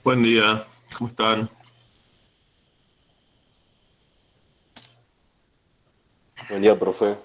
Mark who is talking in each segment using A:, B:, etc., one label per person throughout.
A: Buen día, ¿cómo están?
B: Buen día, profe.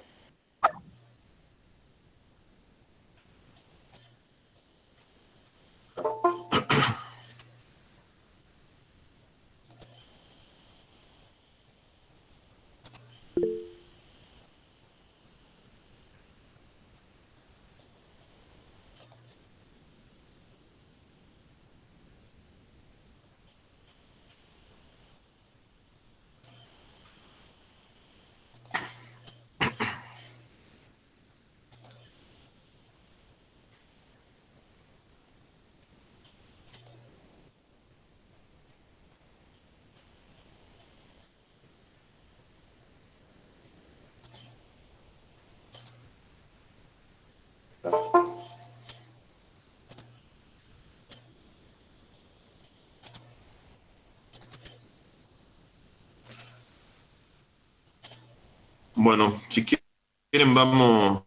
A: Bueno, si quieren vamos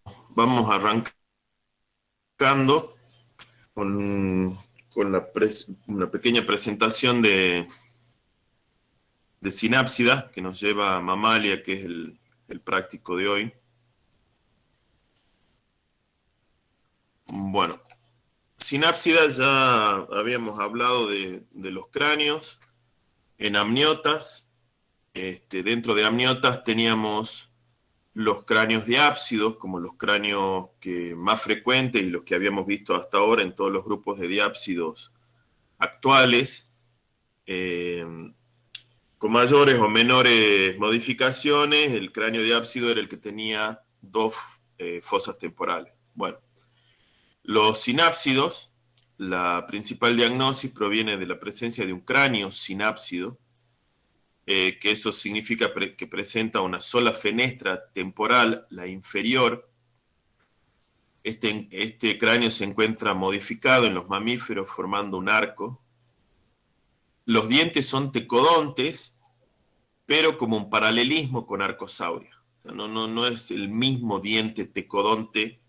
A: arrancando con, una pequeña presentación de sinápsida que nos lleva a Mamalia, que es el práctico de hoy. Bueno, sinápsida ya habíamos hablado de los cráneos en amniotas. Dentro de amniotas teníamos los cráneos diápsidos, como los cráneos que más frecuentes y los que habíamos visto hasta ahora en todos los grupos de diápsidos actuales, eh, con mayores o menores modificaciones. El cráneo diápsido era el que tenía dos fosas temporales. Bueno, los sinápsidos, la principal diagnosis proviene de la presencia de un cráneo sinápsido, que eso significa que presenta una sola fenestra temporal, la inferior. Este cráneo se encuentra modificado en los mamíferos formando un arco. Los dientes son tecodontes, pero como un paralelismo con Arcosauria. O sea, no es el mismo diente tecodonte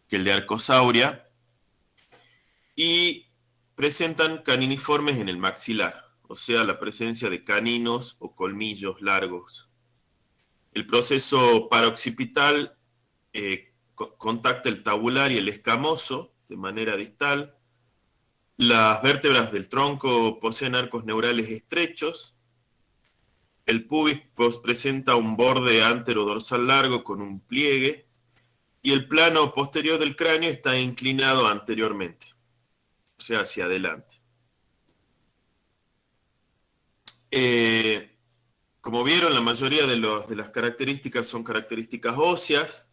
A: que el de Arcosauria. Y presentan caniniformes en el maxilar, o sea, la presencia de caninos o colmillos largos. El proceso paroxpital contacta el tabular y el escamoso de manera distal. Las vértebras del tronco poseen arcos neurales estrechos. El pubis presenta un borde antero-dorsal largo con un pliegue, y el plano posterior del cráneo está inclinado anteriormente, o sea, hacia adelante. Eh, Como vieron, la mayoría de las características son características óseas.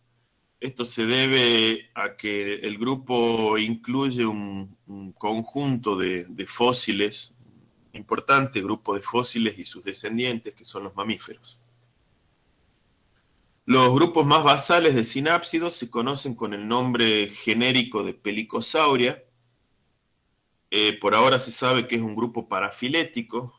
A: Esto se debe a que el grupo incluye un conjunto de fósiles, importante grupo de fósiles y sus descendientes, que son los mamíferos. Los grupos más basales de sinápsidos se conocen con el nombre genérico de Pelicosauria. Por ahora se sabe que es un grupo parafilético.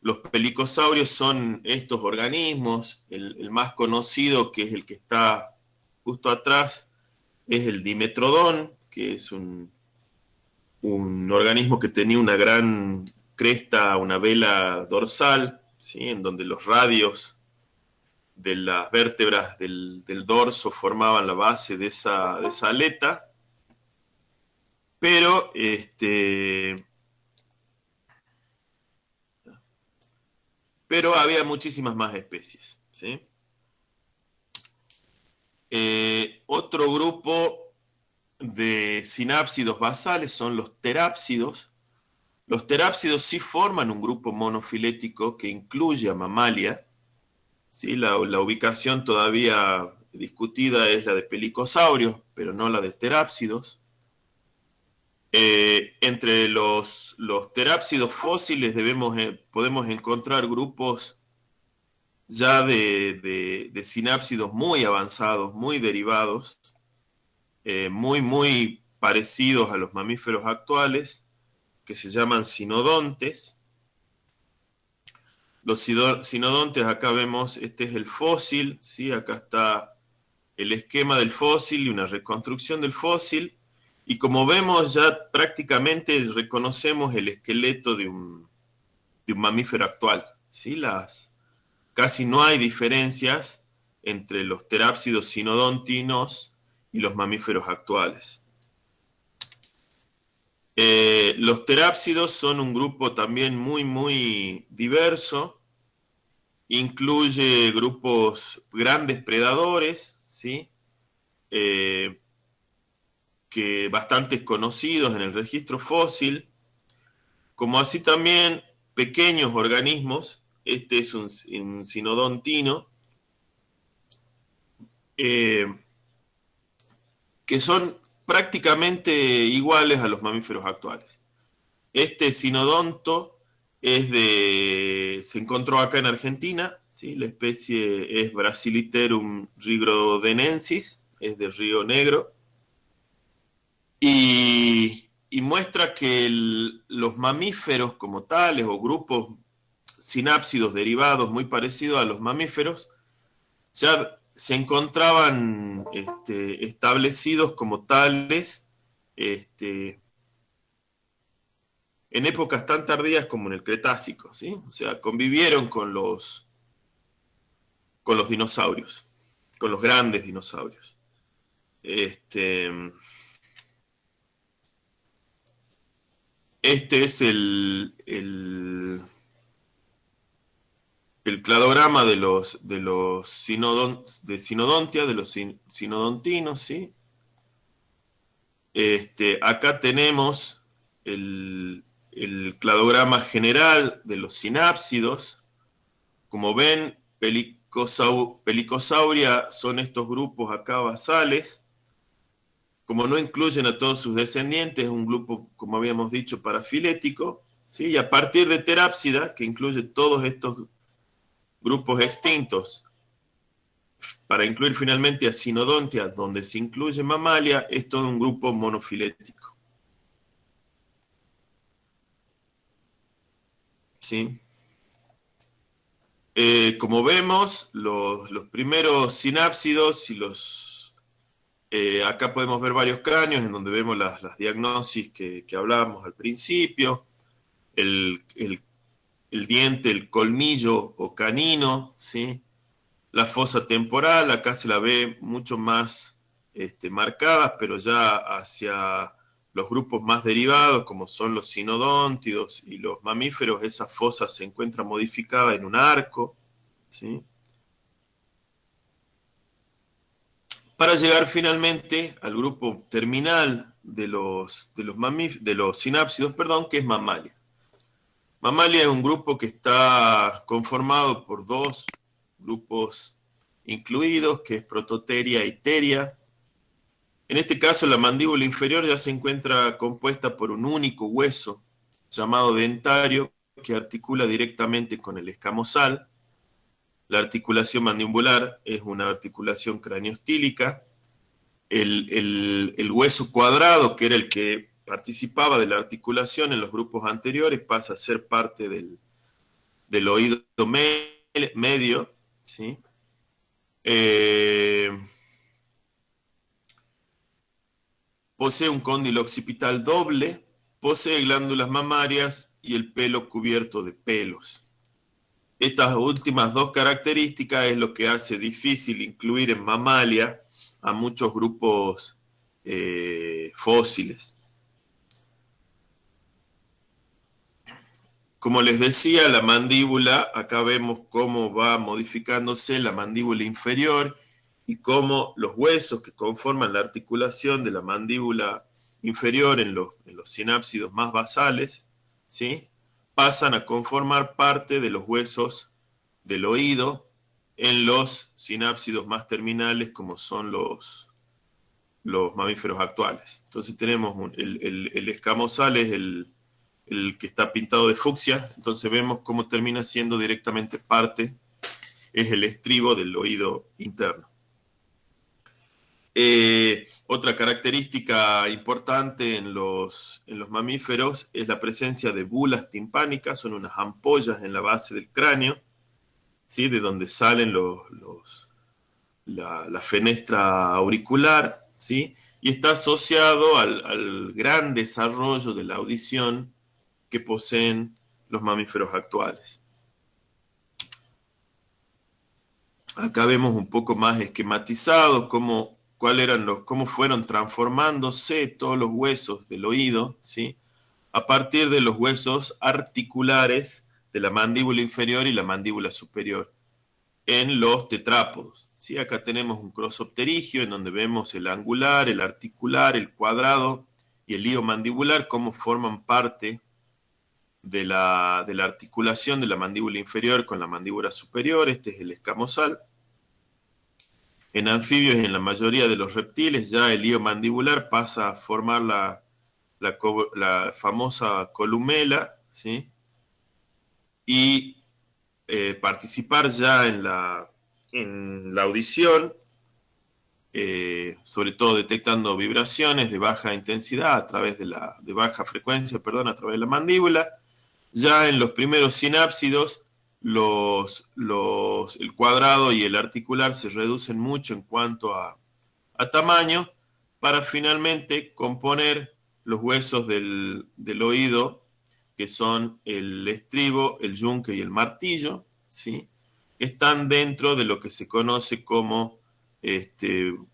A: Los pelicosaurios son estos organismos. El más conocido, que es el que está justo atrás, es el Dimetrodón, que es un organismo que tenía una gran cresta, una vela dorsal, ¿sí? En donde los radios de las vértebras del dorso formaban la base de esa aleta. Pero había muchísimas más especies, ¿sí? Otro grupo de sinápsidos basales son los terápsidos. Los terápsidos sí forman un grupo monofilético que incluye a Mamalia, ¿sí? La ubicación todavía discutida es la de pelicosaurios, pero no la de terápsidos. Entre los terápsidos fósiles podemos encontrar grupos ya de sinápsidos muy avanzados, muy derivados, muy parecidos a los mamíferos actuales, que se llaman sinodontes. Los sinodontes, acá vemos, este es el fósil, ¿sí? Acá está el esquema del fósil y una reconstrucción del fósil. Y como vemos, ya prácticamente reconocemos el esqueleto de un mamífero actual, ¿sí? Casi no hay diferencias entre los terápsidos sinodontinos y los mamíferos actuales. Los terápsidos son un grupo también muy, muy diverso. Incluye grupos grandes predadores, ¿sí? Que bastantes conocidos en el registro fósil, como así también pequeños organismos. Este es un sinodontino, eh, que son prácticamente iguales a los mamíferos actuales. Este sinodonto se encontró acá en Argentina, ¿sí? La especie es Brasiliterum rigrodenensis, es de Río Negro, y muestra que los mamíferos como tales o grupos sinápsidos derivados muy parecidos a los mamíferos ya se encontraban establecidos como tales en épocas tan tardías como en el Cretácico, ¿sí? O sea, convivieron con los dinosaurios, con los grandes dinosaurios. Este es el cladograma de sinodontia, de los sinodontinos, ¿sí? Acá tenemos el cladograma general de los sinápsidos. Como ven, Pelicosauria son estos grupos acá basales. Como no incluyen a todos sus descendientes, es un grupo, como habíamos dicho, parafilético, ¿sí? Y a partir de Terápsida, que incluye todos estos grupos extintos, para incluir finalmente a Sinodontia, donde se incluye Mamalia, es todo un grupo monofilético. ¿Sí? Como vemos, los primeros sinápsidos y acá podemos ver varios cráneos en donde vemos las diagnosis que hablábamos al principio, el diente, el colmillo o canino, ¿sí? La fosa temporal, acá se la ve mucho más marcada, pero ya hacia los grupos más derivados, como son los sinodóntidos y los mamíferos, esa fosa se encuentra modificada en un arco, ¿sí? Para llegar finalmente al grupo terminal de los sinápsidos, perdón, que es Mamalia. Mamalia es un grupo que está conformado por dos grupos incluidos, que es Prototeria y Teria. En este caso, la mandíbula inferior ya se encuentra compuesta por un único hueso llamado dentario que articula directamente con el escamosal. La articulación mandibular es una articulación craneostílica. El hueso cuadrado, que era el que participaba de la articulación en los grupos anteriores, pasa a ser parte del oído medio, ¿sí? Posee un cóndilo occipital doble, posee glándulas mamarias y el pelo cubierto de pelos. Estas últimas dos características es lo que hace difícil incluir en Mamalia a muchos grupos fósiles. Como les decía, la mandíbula, acá vemos cómo va modificándose la mandíbula inferior y cómo los huesos que conforman la articulación de la mandíbula inferior en los sinápsidos más basales, ¿sí? Pasan a conformar parte de los huesos del oído en los sinápsidos más terminales, como son los mamíferos actuales. Entonces tenemos el escamosal es el que está pintado de fucsia, entonces vemos cómo termina siendo directamente parte, es el estribo del oído interno. Otra característica importante en los mamíferos es la presencia de bulas timpánicas, son unas ampollas en la base del cráneo, ¿sí? De donde salen la fenestra auricular, ¿sí? y está asociado al gran desarrollo de la audición que poseen los mamíferos actuales. Acá vemos un poco más esquematizados cómo fueron transformándose todos los huesos del oído, ¿sí? A partir de los huesos articulares de la mandíbula inferior y la mandíbula superior en los tetrápodos, ¿sí? Acá tenemos un crossopterigio en donde vemos el angular, el articular, el cuadrado y el lío mandibular, cómo forman parte de la articulación de la mandíbula inferior con la mandíbula superior. Este es el escamosal. En anfibios y en la mayoría de los reptiles ya el lío mandibular pasa a formar la famosa columela, ¿sí? Y participar ya en la audición, sobre todo detectando vibraciones de baja intensidad de baja frecuencia, perdón, a través de la mandíbula. Ya en los primeros sinápsidos, el cuadrado y el articular se reducen mucho en cuanto a tamaño, para finalmente componer los huesos del oído, que son el estribo, el yunque y el martillo, ¿sí? Están dentro de lo que se conoce como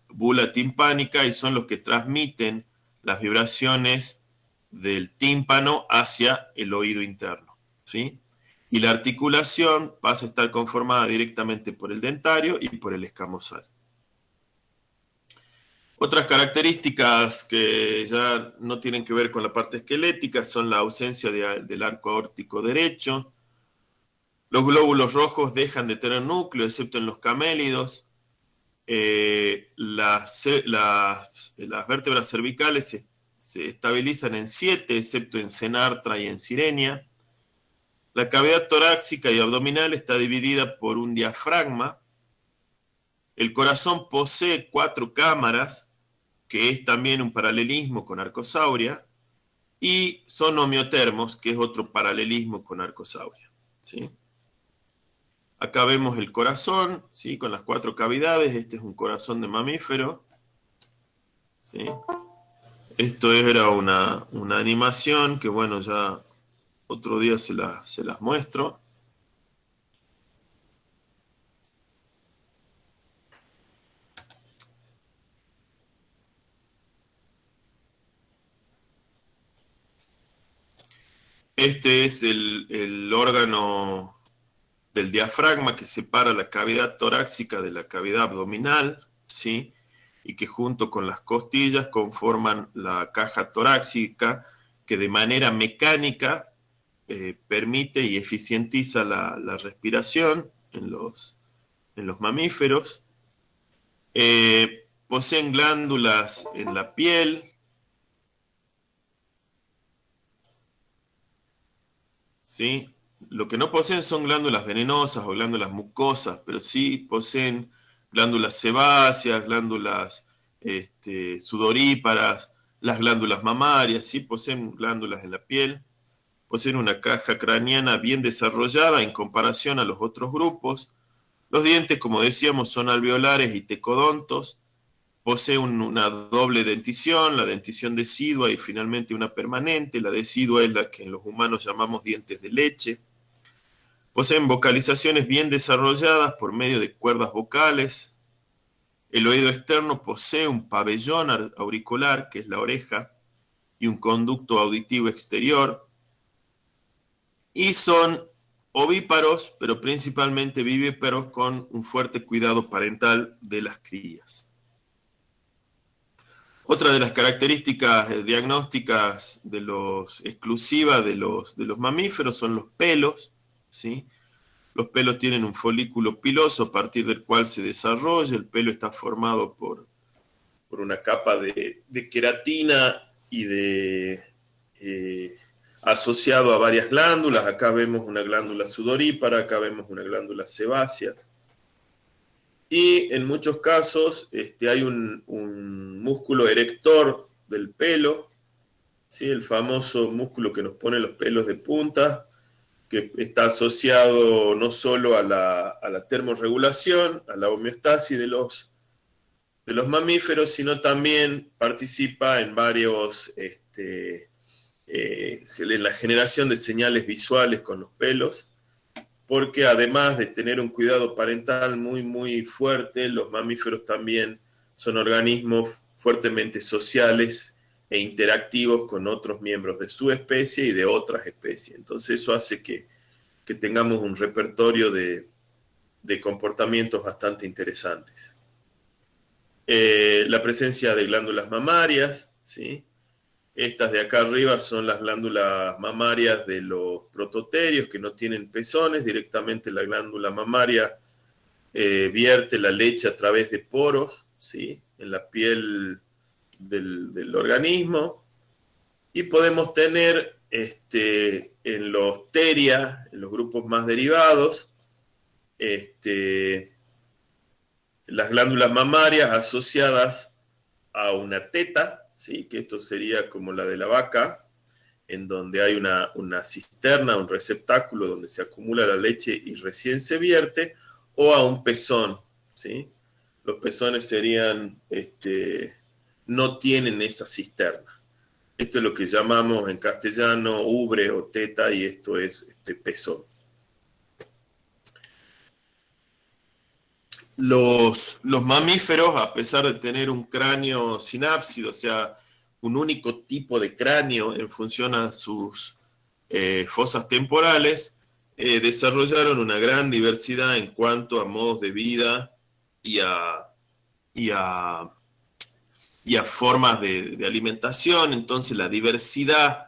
A: bula timpánica y son los que transmiten las vibraciones del tímpano hacia el oído interno, ¿sí? Y la articulación pasa a estar conformada directamente por el dentario y por el escamosal. Otras características que ya no tienen que ver con la parte esquelética son la ausencia del arco aórtico derecho. Los glóbulos rojos dejan de tener núcleo, excepto en los camélidos. Las vértebras cervicales se estabilizan en 7, excepto en Cenartra y en Sirenia. La cavidad torácica y abdominal está dividida por un diafragma. El corazón posee 4 cámaras, que es también un paralelismo con Arcosauria, y son homeotermos, que es otro paralelismo con Arcosauria, ¿sí? Acá vemos el corazón, ¿sí? Con las 4 cavidades. Este es un corazón de mamífero, ¿sí? Esto era una animación que, bueno, ya otro día se las muestro. Este es el órgano del diafragma que separa la cavidad torácica de la cavidad abdominal, ¿sí? Y que junto con las costillas conforman la caja torácica, que de manera mecánica permite y eficientiza la respiración en los mamíferos. Poseen glándulas en la piel, ¿sí? Lo que no poseen son glándulas venenosas o glándulas mucosas, pero sí poseen glándulas sebáceas, glándulas sudoríparas, las glándulas mamarias, sí poseen glándulas en la piel. Poseen una caja craneana bien desarrollada en comparación a los otros grupos. Los dientes, como decíamos, son alveolares y tecodontos. Posee una doble dentición, la dentición decidua y finalmente una permanente. La decidua es la que en los humanos llamamos dientes de leche. Poseen vocalizaciones bien desarrolladas por medio de cuerdas vocales. El oído externo posee un pabellón auricular, que es la oreja, y un conducto auditivo exterior. Y son ovíparos, pero principalmente vivíparos, con un fuerte cuidado parental de las crías. Otra de las características diagnósticas exclusivas de los mamíferos son los pelos, ¿sí? Los pelos tienen un folículo piloso a partir del cual se desarrolla. El pelo está formado por una capa de queratina y asociado a varias glándulas. Acá vemos una glándula sudorípara, acá vemos una glándula sebácea. Y en muchos casos hay un músculo erector del pelo, ¿sí? El famoso músculo que nos pone los pelos de punta, que está asociado no solo a la termorregulación, a la homeostasis de los mamíferos, sino también participa en varios, en la generación de señales visuales con los pelos, porque además de tener un cuidado parental muy, muy fuerte, los mamíferos también son organismos fuertemente sociales e interactivos con otros miembros de su especie y de otras especies. Entonces eso hace que tengamos un repertorio de comportamientos bastante interesantes. La presencia de glándulas mamarias, ¿sí? Estas de acá arriba son las glándulas mamarias de los prototerios que no tienen pezones. Directamente la glándula mamaria vierte la leche a través de poros, ¿sí? En la piel del organismo. Y podemos tener en los teria, en los grupos más derivados, las glándulas mamarias asociadas a una teta, ¿sí? Que esto sería como la de la vaca, en donde hay una cisterna, un receptáculo donde se acumula la leche y recién se vierte, o a un pezón, ¿sí? Los pezones serían, no tienen esa cisterna. Esto es lo que llamamos en castellano ubre o teta, y esto es pezón. Los mamíferos, a pesar de tener un cráneo sinápsido, o sea, un único tipo de cráneo en función a sus fosas temporales, desarrollaron una gran diversidad en cuanto a modos de vida y y a, y a formas de alimentación. Entonces la diversidad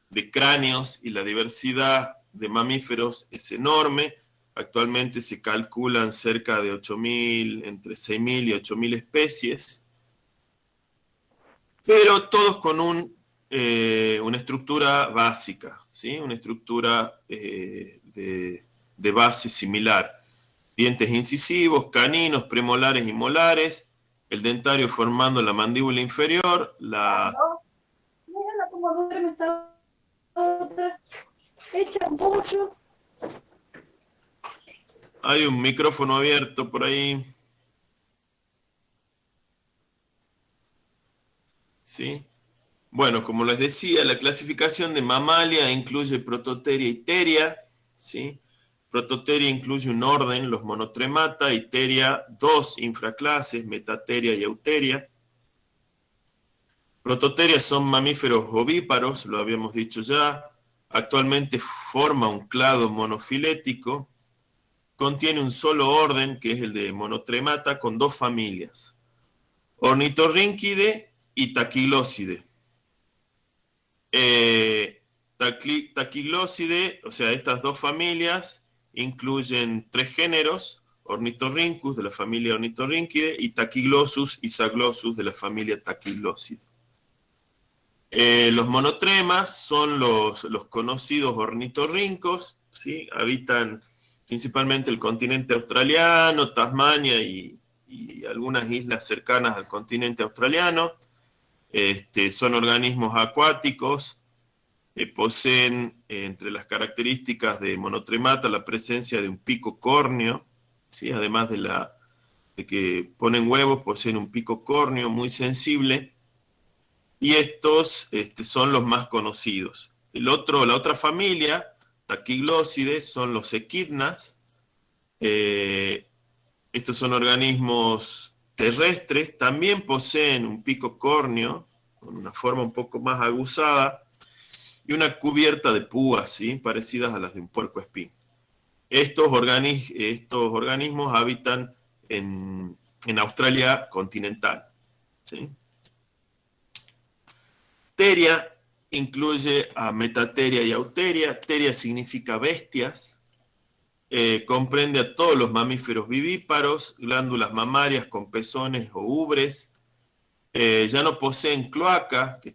A: de cráneos y la diversidad de mamíferos es enorme. Actualmente se calculan cerca de 8.000, entre 6.000 y 8.000 especies, pero todos con una estructura básica, ¿sí? Una estructura de base similar. Dientes incisivos, caninos, premolares y molares, el dentario formando la mandíbula inferior,
C: Mira cómo duerme esta otra. Echa mucho.
A: hay un micrófono abierto por ahí. ¿Sí? Bueno, como les decía, la clasificación de mamalia incluye Prototeria y Teria, ¿sí? Prototeria incluye un orden, los monotremata, y Teria dos infraclases, Metateria y Euteria. Prototeria son mamíferos ovíparos, lo habíamos dicho ya. Actualmente forma un clado monofilético. Contiene un solo orden, que es el de monotremata, con dos familias: Ornitorrínquide y Taquiglóside. Taquiglóside, o sea, estas dos familias incluyen tres géneros: Ornitorhynchus de la familia Ornitorrynchidae y Tachyglosus y Zaglossus de la familia Tachyglosidae. Los monotremas son los conocidos ornitorrincos, ¿sí? Habitan principalmente el continente australiano, Tasmania y algunas islas cercanas al continente australiano. Son organismos acuáticos, poseen entre las características de monotremata la presencia de un pico córneo, ¿sí? Además de que ponen huevos, poseen un pico córneo muy sensible, y estos son los más conocidos. La otra familia, Tachyglosidae, son los equidnas. Estos son organismos terrestres, también poseen un pico córneo, con una forma un poco más aguzada, y una cubierta de púas, ¿sí? Parecidas a las de un puercoespín. Estos organismos habitan en Australia continental, ¿sí? Teria incluye a Metateria y Euteria. Teria significa bestias. Comprende a todos los mamíferos vivíparos, glándulas mamarias con pezones o ubres. Ya no poseen cloaca, que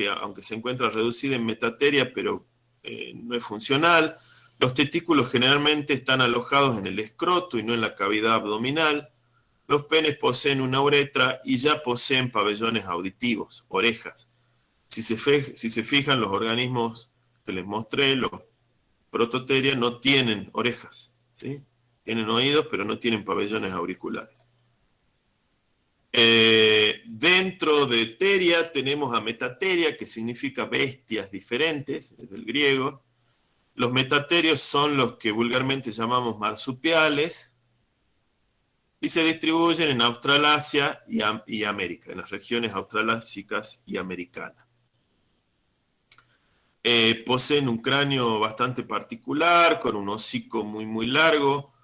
A: aunque se encuentra reducida en Metateria, pero no es funcional. Los testículos generalmente están alojados en el escroto y no en la cavidad abdominal. Los penes poseen una uretra y ya poseen pabellones auditivos, orejas. Si se fijan, los organismos que les mostré, los Prototeria, no tienen orejas, ¿sí? Tienen oídos, pero no tienen pabellones auriculares. Dentro de Teria tenemos a Metateria, que significa bestias diferentes, es del griego. Los metaterios son los que vulgarmente llamamos marsupiales y se distribuyen en Australasia y América, en las regiones australásicas y americanas. Poseen un cráneo bastante particular, con un hocico muy largo,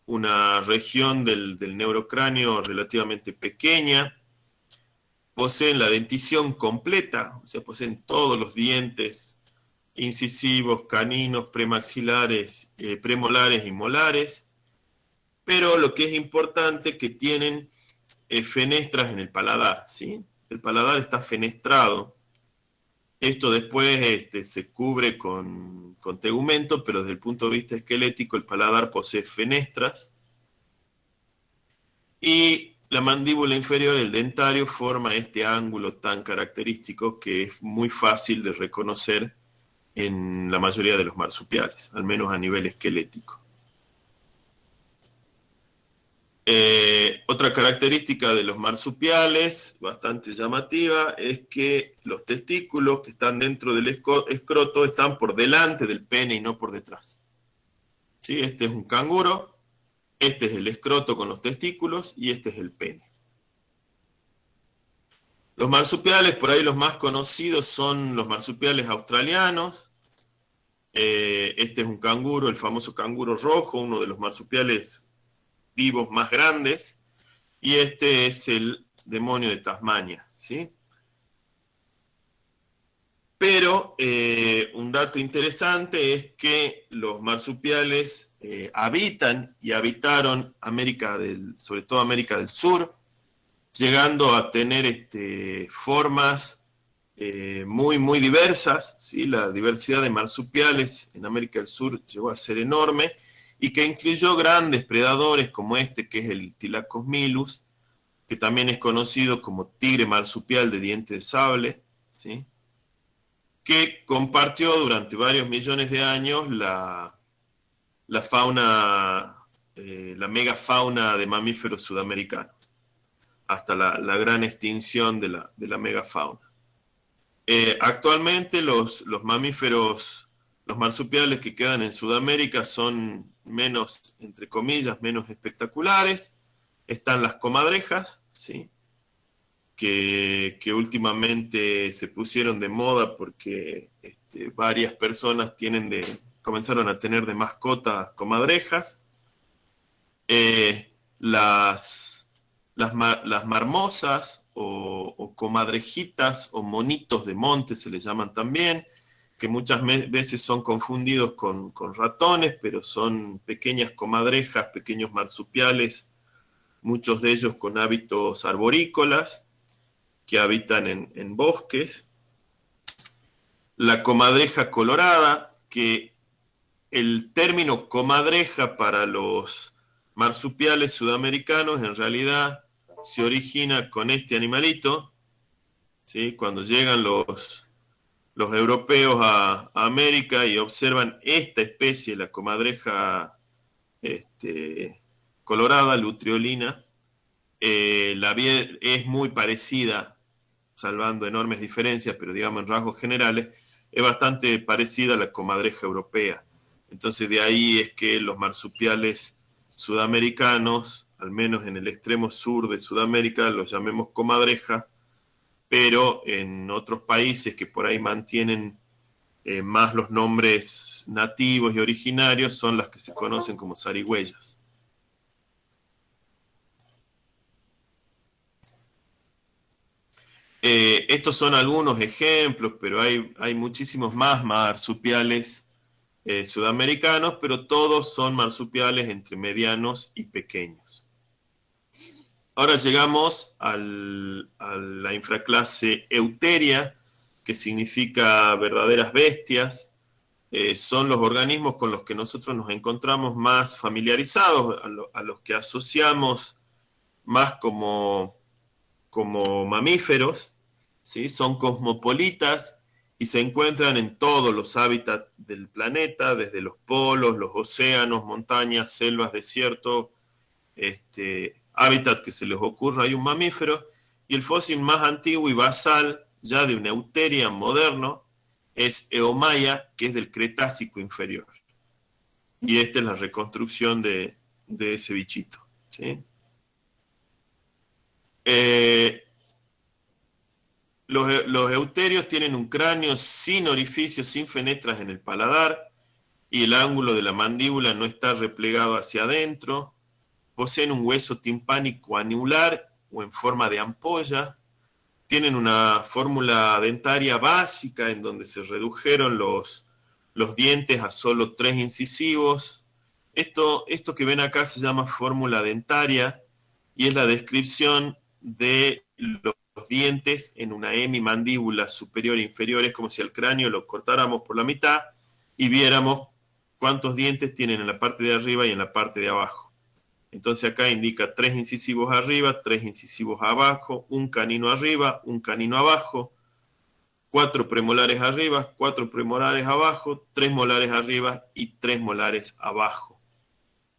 A: una región del neurocráneo relativamente pequeña. Poseen la dentición completa, o sea, poseen todos los dientes incisivos, caninos, premaxilares, premolares y molares. Pero lo que es importante es que tienen fenestras en el paladar, ¿sí? El paladar está fenestrado. Esto después se cubre con tegumento, pero desde el punto de vista esquelético el paladar posee fenestras y la mandíbula inferior, el dentario, forma este ángulo tan característico que es muy fácil de reconocer en la mayoría de los marsupiales, al menos a nivel esquelético. Otra característica de los marsupiales, bastante llamativa, es que los testículos que están dentro del escroto están por delante del pene y no por detrás. ¿Sí? Este es un canguro, este es el escroto con los testículos y este es el pene. Los marsupiales, por ahí los más conocidos son los marsupiales australianos. Este es un canguro, el famoso canguro rojo, uno de los marsupiales vivos más grandes, y este es el demonio de Tasmania, ¿sí? Pero un dato interesante es que los marsupiales habitan y habitaron sobre todo América del Sur, llegando a tener formas muy diversas, ¿sí? La diversidad de marsupiales en América del Sur llegó a ser enorme, y que incluyó grandes predadores como este, que es el Thylacos milus, que también es conocido como tigre marsupial de diente de sable, ¿sí? Que compartió durante varios millones de años la fauna, la megafauna de mamíferos sudamericanos, hasta la gran extinción de la megafauna. Actualmente los mamíferos, los marsupiales que quedan en Sudamérica son menos, entre comillas, menos espectaculares. Están las comadrejas, ¿sí? que últimamente se pusieron de moda porque varias personas comenzaron a tener de mascotas comadrejas. Las marmosas o comadrejitas o monitos de monte se les llaman también, que muchas veces son confundidos con ratones, pero son pequeñas comadrejas, pequeños marsupiales, muchos de ellos con hábitos arborícolas, que habitan en bosques. La comadreja colorada, que el término comadreja para los marsupiales sudamericanos en realidad se origina con este animalito, ¿sí? Cuando llegan los europeos a América y observan esta especie, la comadreja colorada, lutriolina, es muy parecida, salvando enormes diferencias, pero digamos en rasgos generales, es bastante parecida a la comadreja europea. Entonces de ahí es que los marsupiales sudamericanos, al menos en el extremo sur de Sudamérica, los llamemos comadreja, pero en otros países que por ahí mantienen más los nombres nativos y originarios son las que se conocen como zarigüeyas. Estos son algunos ejemplos, pero hay muchísimos más marsupiales sudamericanos, pero todos son marsupiales entre medianos y pequeños. Ahora llegamos a la infraclase Euteria, que significa verdaderas bestias. Son los organismos con los que nosotros nos encontramos más familiarizados, a los que asociamos más como mamíferos, ¿sí? Son cosmopolitas y se encuentran en todos los hábitats del planeta, desde los polos, los océanos, montañas, selvas, desiertos, hábitat que se les ocurra hay un mamífero, y el fósil más antiguo y basal, ya de un Euteria moderno, es Eomaya, que es del Cretácico inferior. Y esta es la reconstrucción de ese bichito, ¿sí? Los euterios tienen un cráneo sin orificios, sin fenestras en el paladar, y el ángulo de la mandíbula no está replegado hacia adentro. Poseen un hueso timpánico anular o en forma de ampolla. Tienen una fórmula dentaria básica en donde se redujeron los dientes a solo 3 incisivos. Esto que ven acá se llama fórmula dentaria y es la descripción de los dientes en una hemimandíbula superior e inferior. Es como si el cráneo lo cortáramos por la mitad y viéramos cuántos dientes tienen en la parte de arriba y en la parte de abajo. Entonces acá indica 3 incisivos arriba, 3 incisivos abajo, un canino arriba, un canino abajo, 4 premolares arriba, 4 premolares abajo, 3 molares arriba y 3 molares abajo.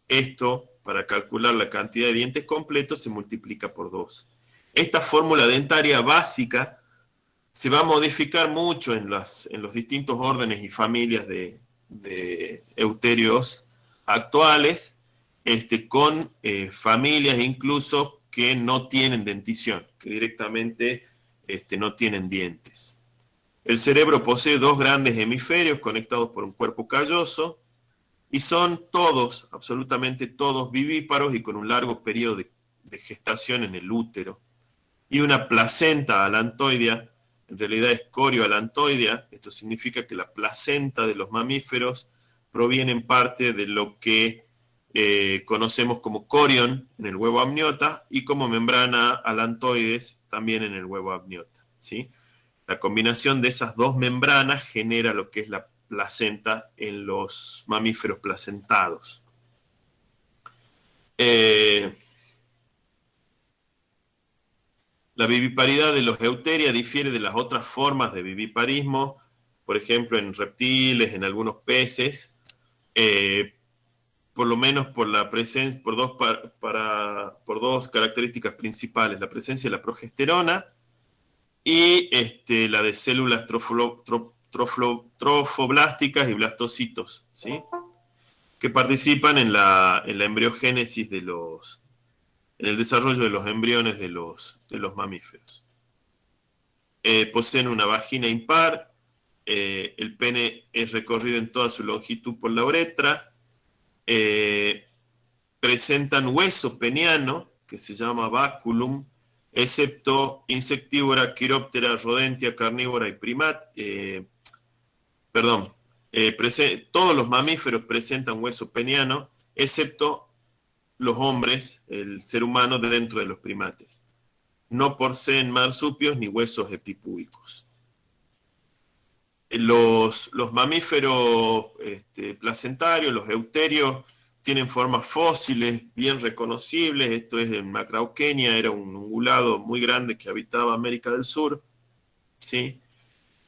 A: Esto, para calcular la cantidad de dientes completos, se multiplica por 2. Esta fórmula dentaria básica se va a modificar mucho en los distintos órdenes y familias de euterios actuales, con familias incluso que no tienen dentición, que directamente no tienen dientes. El cerebro posee 2 grandes hemisferios conectados por un cuerpo calloso y son todos, absolutamente todos, vivíparos y con un largo periodo de gestación en el útero. Y una placenta alantoidea, en realidad es corioalantoidea. Esto significa que la placenta de los mamíferos proviene en parte de lo que conocemos como corion en el huevo amniota y como membrana alantoides también en el huevo amniota, ¿sí? La combinación de esas 2 membranas genera lo que es la placenta en los mamíferos placentados. La viviparidad de los euteria difiere de las otras formas de viviparismo, por ejemplo en reptiles, en algunos peces, por lo menos por la presencia, por dos características principales: la presencia de la progesterona y la de células trofoblásticas y blastocitos, ¿sí? Que participan en la embriogénesis en el desarrollo de los embriones de los mamíferos. Poseen una vagina impar, el pene es recorrido en toda su longitud por la uretra, presentan hueso peniano, que se llama baculum, excepto insectívora, quiróptera, rodentia, carnívora y todos los mamíferos presentan hueso peniano, excepto los hombres, el ser humano, dentro de los primates. No poseen marsupios ni huesos epipúbicos. Los mamíferos placentarios, los euterios, tienen formas fósiles bien reconocibles. Esto es en Macrauquenia, era un ungulado muy grande que habitaba América del Sur, ¿sí?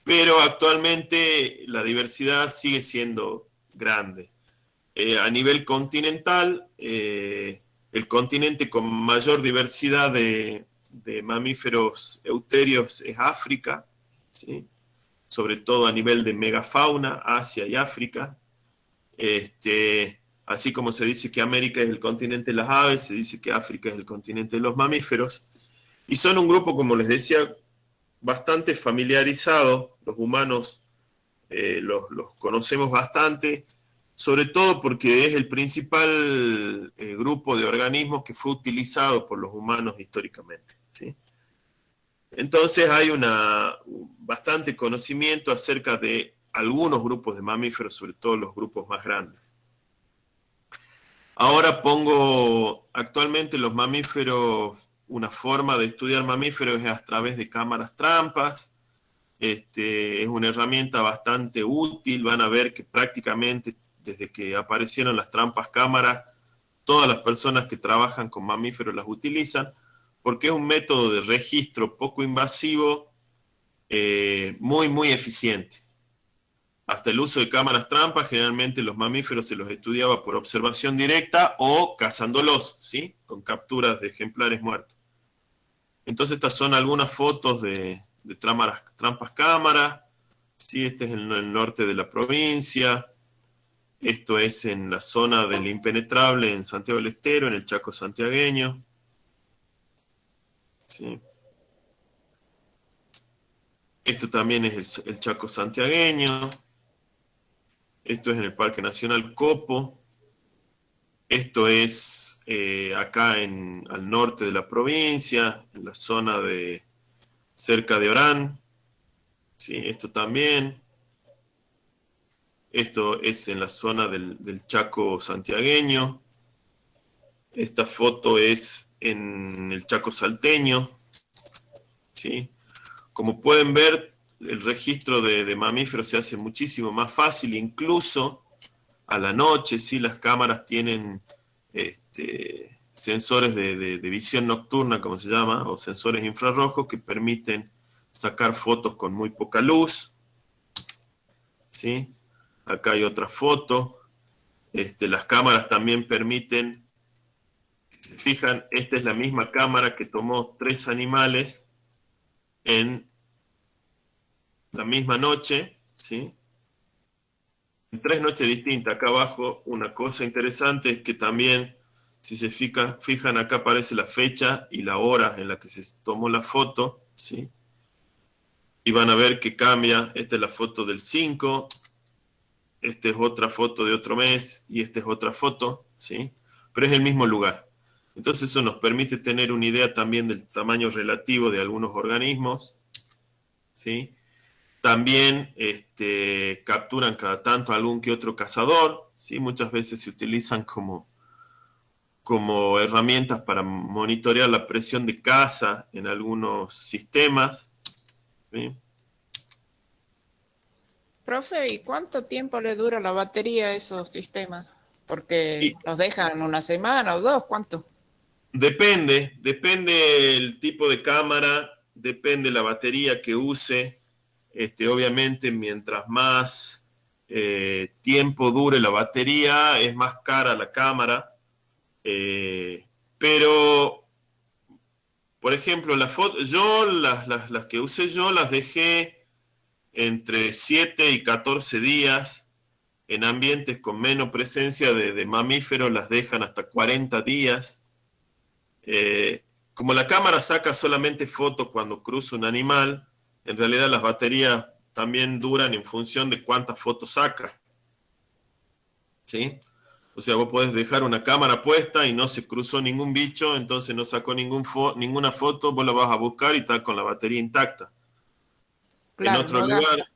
A: Pero actualmente la diversidad sigue siendo grande. A nivel continental, el continente con mayor diversidad de mamíferos euterios es África, ¿sí? Sobre todo a nivel de megafauna, Asia y África. Así como se dice que América es el continente de las aves, se dice que África es el continente de los mamíferos. Y son un grupo, como les decía, bastante familiarizado. Los humanos los conocemos bastante, sobre todo porque es el principal grupo de organismos que fue utilizado por los humanos históricamente, ¿sí? Entonces hay bastante conocimiento acerca de algunos grupos de mamíferos, sobre todo los grupos más grandes. Ahora actualmente los mamíferos, una forma de estudiar mamíferos es a través de cámaras trampas. Es una herramienta bastante útil. Van a ver que prácticamente desde que aparecieron las trampas cámaras, todas las personas que trabajan con mamíferos las utilizan, porque es un método de registro poco invasivo, muy, muy eficiente. hasta el uso de cámaras trampas, generalmente los mamíferos se los estudiaba por observación directa o cazándolos, ¿sí? Con capturas de ejemplares muertos. Entonces estas son algunas fotos de trampas cámara, ¿sí? Este es en el norte de la provincia, esto es en la zona del Impenetrable, en Santiago del Estero, en el Chaco santiagueño, ¿sí? Esto también es el Chaco santiagueño. Esto es en el Parque Nacional Copo. Esto es acá al norte de la provincia, en la zona de cerca de Orán. ¿Sí? Esto también. Esto es en la zona del Chaco santiagueño. Esta foto es en el Chaco salteño. ¿Sí? Como pueden ver, el registro de mamíferos se hace muchísimo más fácil, incluso a la noche, ¿sí? Las cámaras tienen sensores de visión nocturna, como se llama, o sensores infrarrojos que permiten sacar fotos con muy poca luz, ¿sí? Acá hay otra foto. Las cámaras también permiten, si se fijan, esta es la misma cámara que tomó 3 animales en la misma noche, ¿sí? En 3 noches distintas. Acá abajo, una cosa interesante es que también, si se fijan, acá aparece la fecha y la hora en la que se tomó la foto, ¿sí? Y van a ver que cambia. Esta es la foto del 5, esta es otra foto de otro mes y esta es otra foto, ¿sí? Pero es el mismo lugar. Entonces eso nos permite tener una idea también del tamaño relativo de algunos organismos, ¿sí? También capturan cada tanto algún que otro cazador, ¿sí? Muchas veces se utilizan como herramientas para monitorear la presión de caza en algunos sistemas, ¿sí?
D: Profe, ¿y cuánto tiempo le dura la batería a esos sistemas? Porque
A: Y
D: los dejan una semana o dos, ¿cuánto?
A: depende el tipo de cámara, depende la batería que use. Obviamente, mientras más tiempo dure la batería, es más cara la cámara. Pero, por ejemplo, las que usé yo las dejé entre 7 y 14 días. En ambientes con menos presencia de mamíferos las dejan hasta 40 días. Como la cámara saca solamente fotos cuando cruza un animal, en realidad las baterías también duran en función de cuántas fotos saca, ¿sí? O sea, vos podés dejar una cámara puesta y no se cruzó ningún bicho, entonces no sacó ninguna foto, vos la vas a buscar y está con la batería intacta. En
D: Claro,
A: otro
D: no
A: lugar,
D: gasta.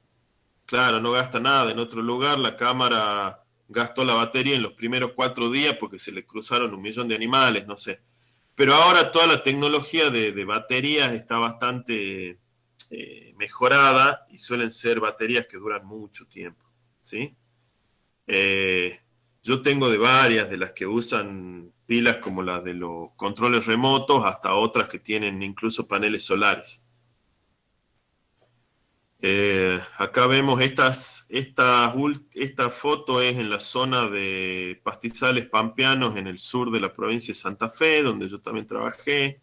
A: claro, no gasta nada. En otro lugar, la cámara gastó la batería en los primeros 4 días porque se le cruzaron 1 millón de animales, no sé. Pero ahora toda la tecnología de baterías está bastante mejorada y suelen ser baterías que duran mucho tiempo, ¿sí? Eh, yo tengo de varias, de las que usan pilas como las de los controles remotos, hasta otras que tienen incluso paneles solares. Acá vemos esta foto es en la zona de pastizales pampeanos en el sur de la provincia de Santa Fe, donde yo también trabajé.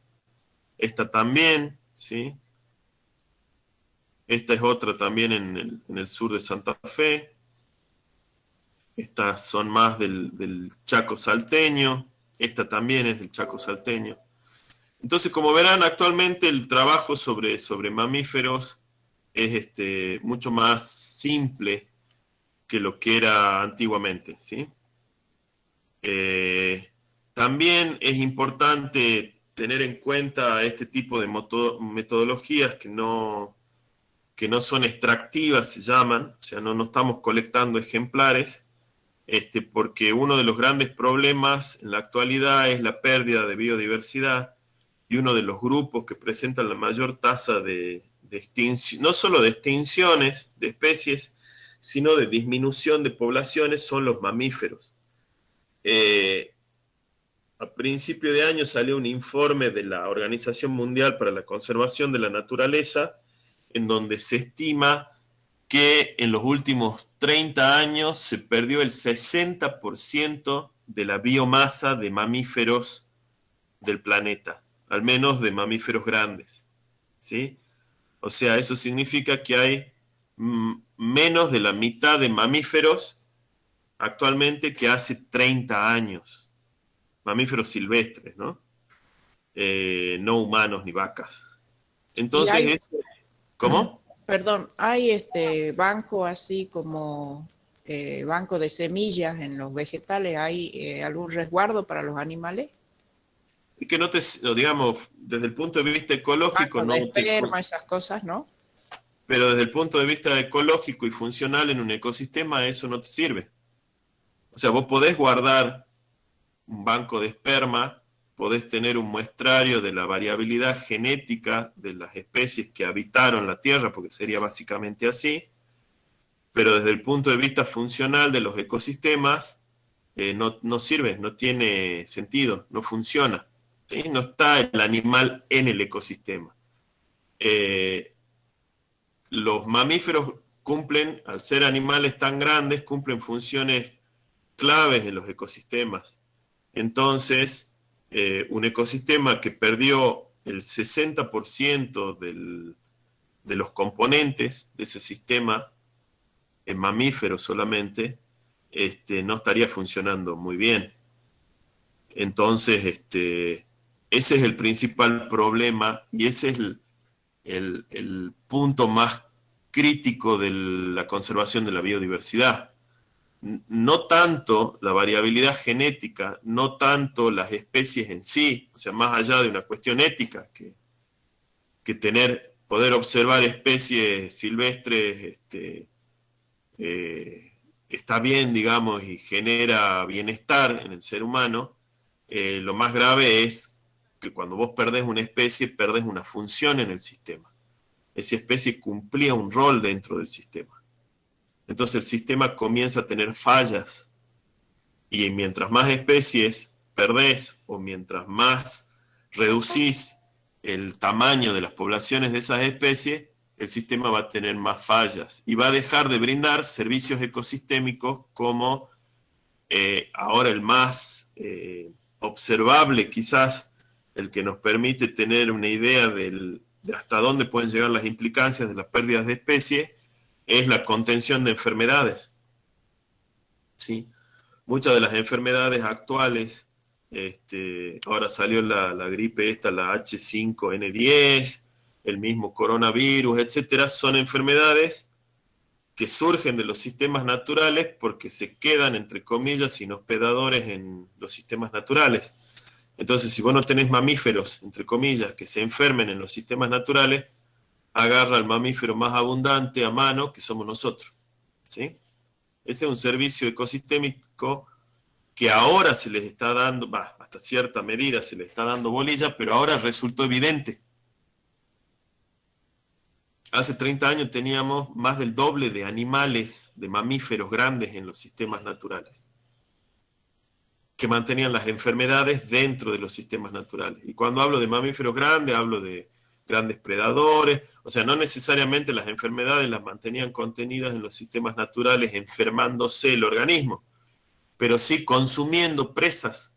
A: Esta también, ¿sí? Esta es otra también en el sur de Santa Fe. Estas son más del Chaco salteño. Esta también es del Chaco salteño. Entonces, como verán, actualmente el trabajo sobre mamíferos es mucho más simple que lo que era antiguamente, ¿sí? También es importante tener en cuenta este tipo de metodologías que no son extractivas, se llaman, o sea, no estamos colectando ejemplares, porque uno de los grandes problemas en la actualidad es la pérdida de biodiversidad y uno de los grupos que presentan la mayor tasa de extinción, no solo de extinciones de especies, sino de disminución de poblaciones son los mamíferos. A principio de año salió un informe de la Organización Mundial para la Conservación de la Naturaleza en donde se estima que en los últimos 30 años se perdió el 60% de la biomasa de mamíferos del planeta, al menos de mamíferos grandes, ¿sí? O sea, eso significa que hay menos de la mitad de mamíferos actualmente que hace 30 años. Mamíferos silvestres, ¿no? No humanos ni vacas.
D: Y hay,
A: Entonces, ¿cómo?
D: perdón, hay banco así como banco de semillas en los vegetales, ¿hay algún resguardo para los animales?
A: Y que no te, digamos, desde el punto de vista ecológico,
D: Banco de
A: no te,
D: esperma, esas cosas, ¿no?
A: pero desde el punto de vista ecológico y funcional en un ecosistema, eso no te sirve. O sea, vos podés guardar un banco de esperma, podés tener un muestrario de la variabilidad genética de las especies que habitaron la Tierra, porque sería básicamente así, pero desde el punto de vista funcional de los ecosistemas, no sirve, no tiene sentido, no funciona, ¿sí? No está el animal en el ecosistema. Los mamíferos cumplen, al ser animales tan grandes, cumplen funciones claves en los ecosistemas. Entonces, un ecosistema que perdió el 60% de los componentes de ese sistema, en mamíferos solamente, no estaría funcionando muy bien. Entonces, ese es el principal problema y ese es el punto más crítico de la conservación de la biodiversidad. No tanto la variabilidad genética, no tanto las especies en sí, o sea, más allá de una cuestión ética, que poder observar especies silvestres está bien, digamos, y genera bienestar en el ser humano. Lo más grave es que cuando vos perdés una especie, perdés una función en el sistema. Esa especie cumplía un rol dentro del sistema. Entonces el sistema comienza a tener fallas y mientras más especies perdés o mientras más reducís el tamaño de las poblaciones de esas especies, el sistema va a tener más fallas y va a dejar de brindar servicios ecosistémicos como ahora el más observable, quizás el que nos permite tener una idea de hasta dónde pueden llegar las implicancias de las pérdidas de especies, es la contención de enfermedades. ¿Sí? Muchas de las enfermedades actuales, ahora salió la gripe esta, la H5N10, el mismo coronavirus, etcétera, son enfermedades que surgen de los sistemas naturales porque se quedan, entre comillas, sin hospedadores en los sistemas naturales. Entonces, si vos no tenés mamíferos, entre comillas, que se enfermen en los sistemas naturales, agarra al mamífero más abundante a mano, que somos nosotros, ¿sí? Ese es un servicio ecosistémico que ahora se les está dando, hasta cierta medida se les está dando bolilla, pero ahora resultó evidente. Hace 30 años teníamos más del doble de animales, de mamíferos grandes en los sistemas naturales, que mantenían las enfermedades dentro de los sistemas naturales. Y cuando hablo de mamíferos grandes, hablo de grandes predadores, o sea, no necesariamente las enfermedades las mantenían contenidas en los sistemas naturales, enfermándose el organismo, pero sí consumiendo presas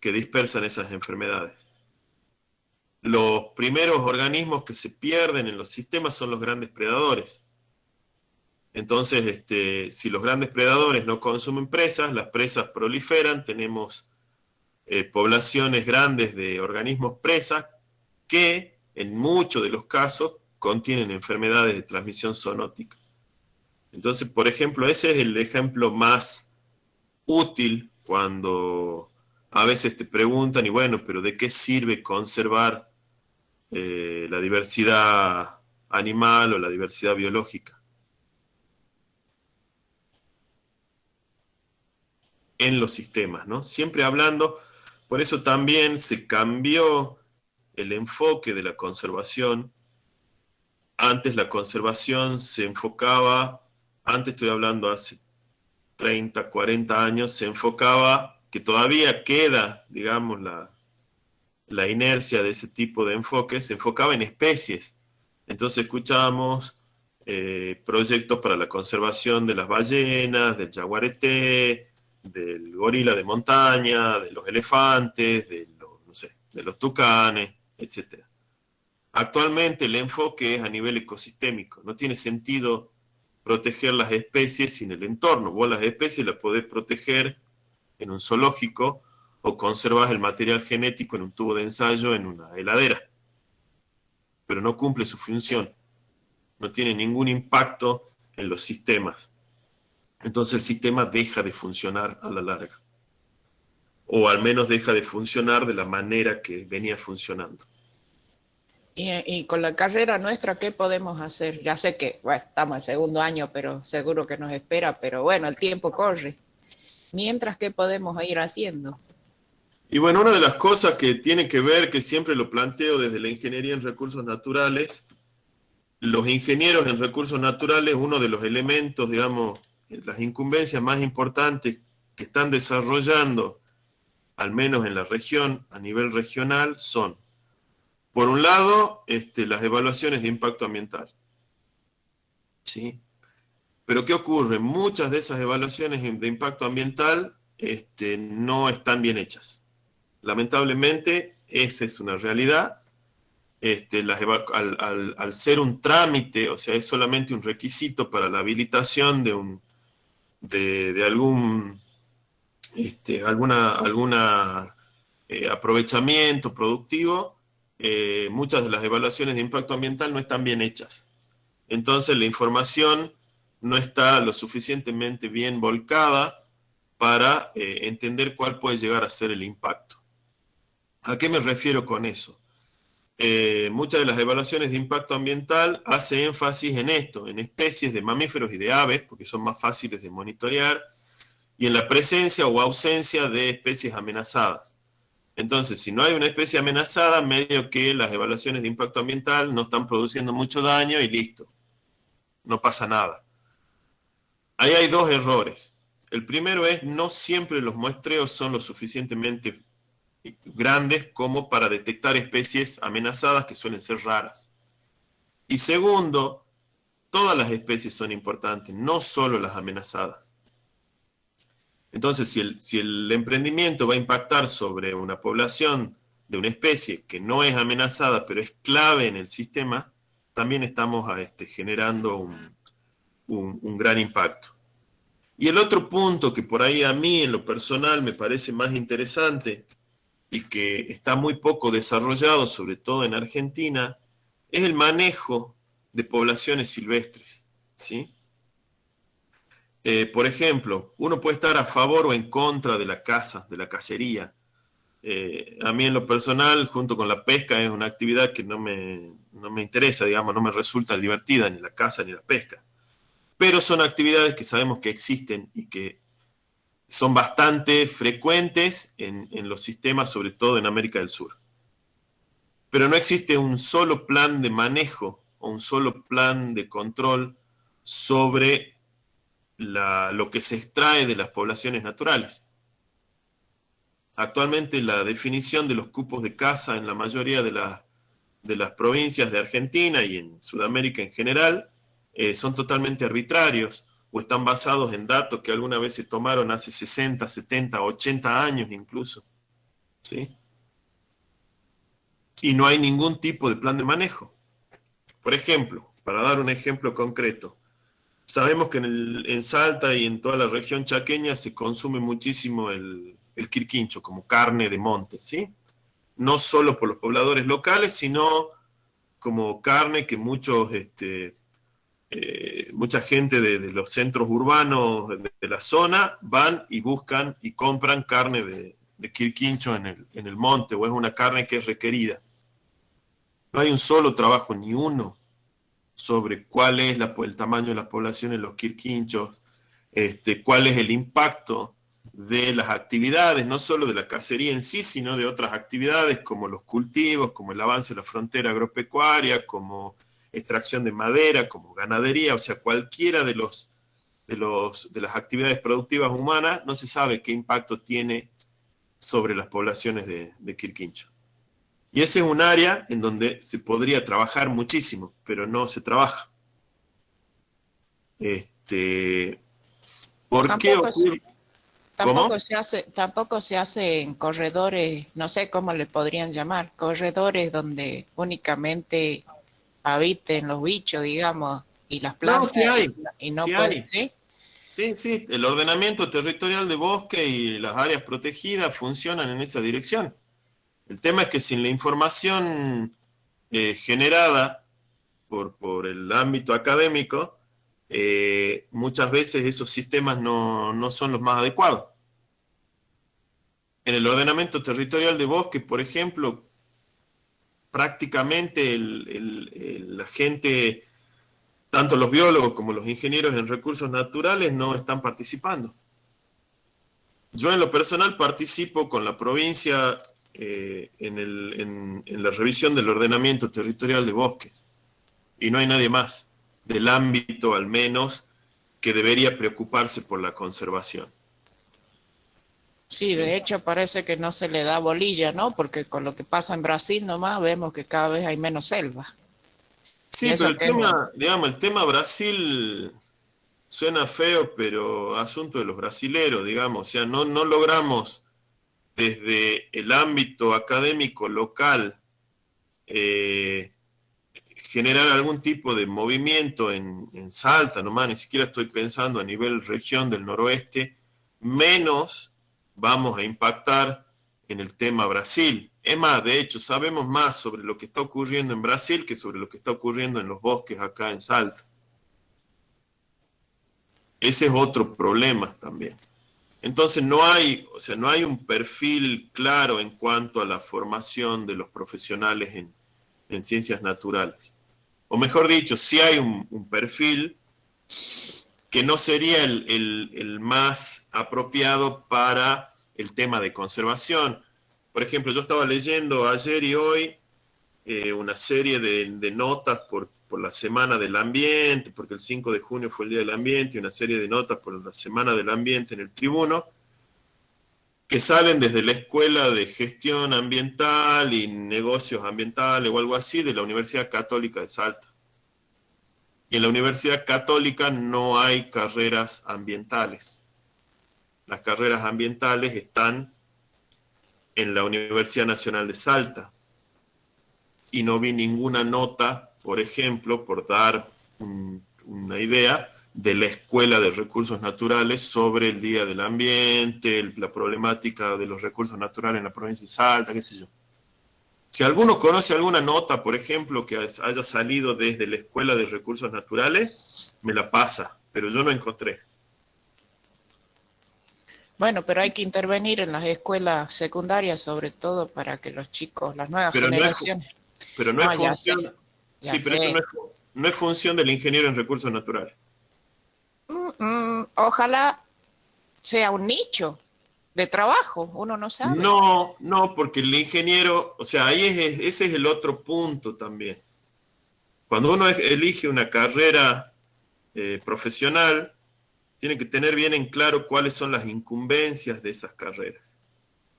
A: que dispersan esas enfermedades. Los primeros organismos que se pierden en los sistemas son los grandes predadores. Entonces, si los grandes predadores no consumen presas, las presas proliferan, tenemos poblaciones grandes de organismos presas que en muchos de los casos contienen enfermedades de transmisión zoonótica. Entonces, por ejemplo, ese es el ejemplo más útil cuando a veces te preguntan, y bueno, pero ¿de qué sirve conservar la diversidad animal o la diversidad biológica en los sistemas, ¿no? Siempre hablando, por eso también se cambió el enfoque de la conservación. Antes la conservación se enfocaba, antes estoy hablando hace 30, 40 años, se enfocaba, que todavía queda, digamos, la inercia de ese tipo de enfoque, se enfocaba en especies. Entonces escuchábamos proyectos para la conservación de las ballenas, del jaguarete, del gorila de montaña, de los elefantes, de los, no sé, de los tucanes, etc. Actualmente el enfoque es a nivel ecosistémico. No tiene sentido proteger las especies sin el entorno. Vos las especies las podés proteger en un zoológico o conservas el material genético en un tubo de ensayo en una heladera. Pero no cumple su función. No tiene ningún impacto en los sistemas. Entonces el sistema deja de funcionar a la larga. O al menos deja de funcionar de la manera que venía funcionando.
D: Y con la carrera nuestra, ¿qué podemos hacer? Ya sé que, bueno, estamos en segundo año, pero seguro que nos espera, pero bueno, el tiempo corre. Mientras, ¿qué podemos ir haciendo?
A: Y bueno, una de las cosas que tiene que ver, que siempre lo planteo desde la ingeniería en recursos naturales, los ingenieros en recursos naturales, uno de los elementos, digamos, las incumbencias más importantes que están desarrollando, al menos en la región, a nivel regional, son, por un lado, las evaluaciones de impacto ambiental. ¿Sí? Pero ¿qué ocurre? Muchas de esas evaluaciones de impacto ambiental no están bien hechas. Lamentablemente, esa es una realidad. Al ser un trámite, o sea, es solamente un requisito para la habilitación de algún aprovechamiento productivo, muchas de las evaluaciones de impacto ambiental no están bien hechas. Entonces la información no está lo suficientemente bien volcada para entender cuál puede llegar a ser el impacto. ¿A qué me refiero con eso? Muchas de las evaluaciones de impacto ambiental hacen énfasis en esto, en especies de mamíferos y de aves, porque son más fáciles de monitorear, y en la presencia o ausencia de especies amenazadas. Entonces, si no hay una especie amenazada, medio que las evaluaciones de impacto ambiental no están produciendo mucho daño y listo, no pasa nada. Ahí hay dos errores. El primero es, no siempre los muestreos son lo suficientemente grandes como para detectar especies amenazadas que suelen ser raras. Y segundo, todas las especies son importantes, no solo las amenazadas. Entonces, si el emprendimiento va a impactar sobre una población de una especie que no es amenazada, pero es clave en el sistema, también estamos generando un gran impacto. Y el otro punto que por ahí a mí en lo personal me parece más interesante y que está muy poco desarrollado, sobre todo en Argentina, es el manejo de poblaciones silvestres, ¿sí? Por ejemplo, uno puede estar a favor o en contra de la caza, de la cacería. A mí en lo personal, junto con la pesca, es una actividad que no me interesa, digamos, no me resulta divertida, ni la caza ni la pesca. Pero son actividades que sabemos que existen y que son bastante frecuentes en los sistemas, sobre todo en América del Sur. Pero no existe un solo plan de manejo o un solo plan de control sobre lo que se extrae de las poblaciones naturales. Actualmente la definición de los cupos de caza en la mayoría de las provincias de Argentina y en Sudamérica en general son totalmente arbitrarios o están basados en datos que alguna vez se tomaron hace 60, 70, 80 años incluso, ¿sí? Y no hay ningún tipo de plan de manejo. Por ejemplo, para dar un ejemplo concreto, sabemos que en Salta y en toda la región chaqueña se consume muchísimo el quirquincho como carne de monte, ¿sí? No solo por los pobladores locales, sino como carne que mucha gente de los centros urbanos de la zona van y buscan y compran carne de quirquincho en el monte, o es una carne que es requerida. No hay un solo trabajo, ni uno, sobre cuál es el tamaño de la población en los quirquinchos, cuál es el impacto de las actividades, no solo de la cacería en sí, sino de otras actividades como los cultivos, como el avance de la frontera agropecuaria, como extracción de madera, como ganadería, o sea, cualquiera de las actividades productivas humanas, no se sabe qué impacto tiene sobre las poblaciones de quirquincho. Y ese es un área en donde se podría trabajar muchísimo, pero no se trabaja. Este, ¿Por qué
D: Tampoco es,
A: ocurre? ¿Cómo?
D: tampoco se hace en corredores, no sé cómo le podrían llamar, corredores donde únicamente habiten los bichos, digamos, y las
A: No,
D: plantas,
A: sí hay,
D: y no
A: sí
D: puede,
A: hay.
D: ¿sí?
A: Sí, sí, el ordenamiento territorial de bosque y las áreas protegidas funcionan en esa dirección. El tema es que sin la información generada por el ámbito académico, muchas veces esos sistemas no son los más adecuados. En el ordenamiento territorial de bosque, por ejemplo, prácticamente la gente, tanto los biólogos como los ingenieros en recursos naturales, no están participando. Yo en lo personal participo con la provincia en la revisión del ordenamiento territorial de bosques y no hay nadie más del ámbito al menos que debería preocuparse por la conservación.
D: Sí, de
A: ¿Sí?
D: hecho parece que no se le da bolilla, ¿no? Porque con lo que pasa en Brasil nomás vemos que cada vez hay menos selva. Y
A: Sí, pero
D: eso
A: el
D: que es un...
A: tema, digamos, el tema Brasil suena feo, pero asunto de los brasileros, digamos, o sea, no logramos desde el ámbito académico local eh, generar algún tipo de movimiento en Salta, nomás, ni siquiera estoy pensando a nivel región del noroeste, menos vamos a impactar en el tema Brasil. Es más, de hecho, sabemos más sobre lo que está ocurriendo en Brasil que sobre lo que está ocurriendo en los bosques acá en Salta. Ese es otro problema también. Entonces no hay, o sea, no hay un perfil claro en cuanto a la formación de los profesionales en ciencias naturales. O mejor dicho, sí hay un perfil que no sería el más apropiado para el tema de conservación. Por ejemplo, yo estaba leyendo ayer y hoy una serie de notas por la Semana del Ambiente, porque el 5 de junio fue el Día del Ambiente, y una serie de notas por la Semana del Ambiente en el Tribuno, que salen desde la Escuela de Gestión Ambiental y Negocios Ambientales o algo así de la Universidad Católica de Salta. Y en la Universidad Católica no hay carreras ambientales. Las carreras ambientales están en la Universidad Nacional de Salta. Y no vi ninguna nota, por ejemplo, por dar una idea, de la Escuela de Recursos Naturales sobre el Día del Ambiente, la problemática de los recursos naturales en la provincia de Salta, qué sé yo. Si alguno conoce alguna nota, por ejemplo, que haya salido desde la Escuela de Recursos Naturales, me la pasa, pero yo no encontré.
D: Bueno, pero hay que intervenir en las escuelas secundarias, sobre todo para que los chicos, las nuevas
A: Pero no es,
D: generaciones...
A: pero no
D: No,
A: es
D: ya sé,
A: función,
D: ya
A: sí, pero esto
D: sé.
A: no es función del ingeniero en recursos naturales.
D: Ojalá sea un nicho de trabajo, uno no sabe.
A: No, no, porque el ingeniero, o sea, ese es el otro punto también. Cuando uno elige una carrera profesional, tiene que tener bien en claro cuáles son las incumbencias de esas carreras,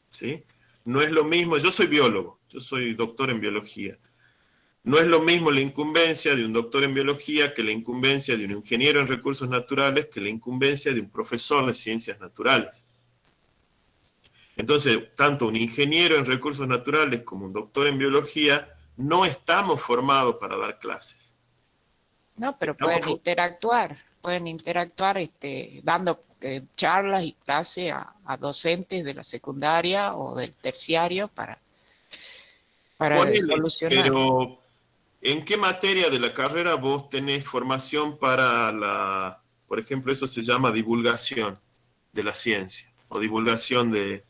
A: ¿sí? No es lo mismo, yo soy biólogo, yo soy doctor en biología. No es lo mismo la incumbencia de un doctor en biología que la incumbencia de un ingeniero en recursos naturales que la incumbencia de un profesor de ciencias naturales. Entonces, tanto un ingeniero en recursos naturales como un doctor en biología no estamos formados para dar clases.
D: No, pero
A: Estamos,
D: pueden interactuar dando charlas y clases a docentes de la secundaria o del terciario para
A: ponele,
D: solucionar.
A: pero ¿en qué materia de la carrera vos tenés formación para por ejemplo, eso se llama divulgación de la ciencia o divulgación de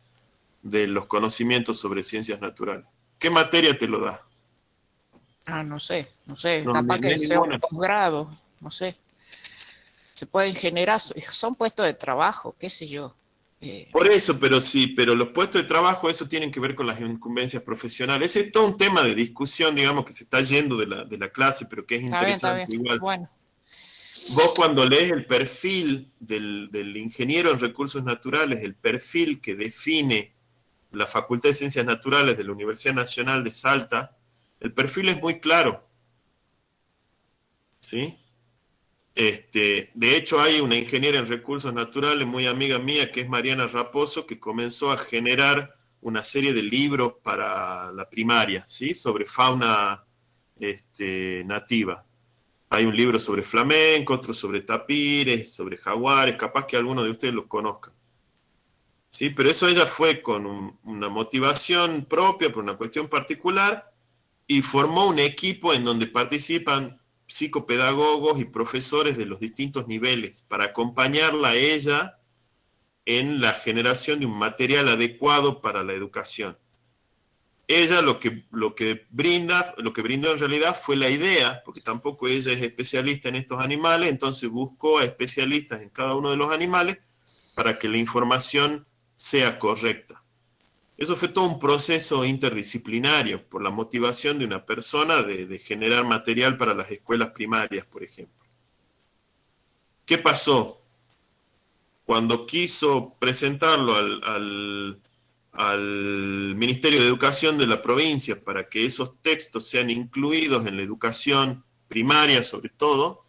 A: los conocimientos sobre ciencias naturales? ¿Qué materia te lo da?
D: Ah, no sé,
A: No,
D: capaz
A: no
D: que
A: es
D: sea un
A: ninguna.
D: posgrado, no sé. Se pueden generar, son puestos de trabajo, qué sé yo. Eh,
A: Por eso, pero sí, pero los puestos de trabajo, eso tienen que ver con las incumbencias profesionales. Ese es todo un tema de discusión, digamos, que se está yendo de la clase, pero que es
D: está bien.
A: interesante igual.
D: Bueno,
A: Vos cuando lees el perfil del ingeniero en recursos naturales, el perfil que define la Facultad de Ciencias Naturales de la Universidad Nacional de Salta, el perfil es muy claro, ¿sí? De hecho, hay una ingeniera en recursos naturales muy amiga mía, que es Mariana Raposo, que comenzó a generar una serie de libros para la primaria, ¿sí? Sobre fauna nativa. Hay un libro sobre flamenco, otro sobre tapires, sobre jaguares, capaz que alguno de ustedes lo conozcan. ¿Sí? Pero eso ella fue con una motivación propia, por una cuestión particular, y formó un equipo en donde participan psicopedagogos y profesores de los distintos niveles para acompañarla a ella en la generación de un material adecuado para la educación. Ella lo que brindó en realidad fue la idea, porque tampoco ella es especialista en estos animales, entonces buscó a especialistas en cada uno de los animales para que la información sea correcta. Eso fue todo un proceso interdisciplinario por la motivación de una persona de generar material para las escuelas primarias, por ejemplo. ¿Qué pasó? Cuando quiso presentarlo al Ministerio de Educación de la provincia para que esos textos sean incluidos en la educación primaria, sobre todo,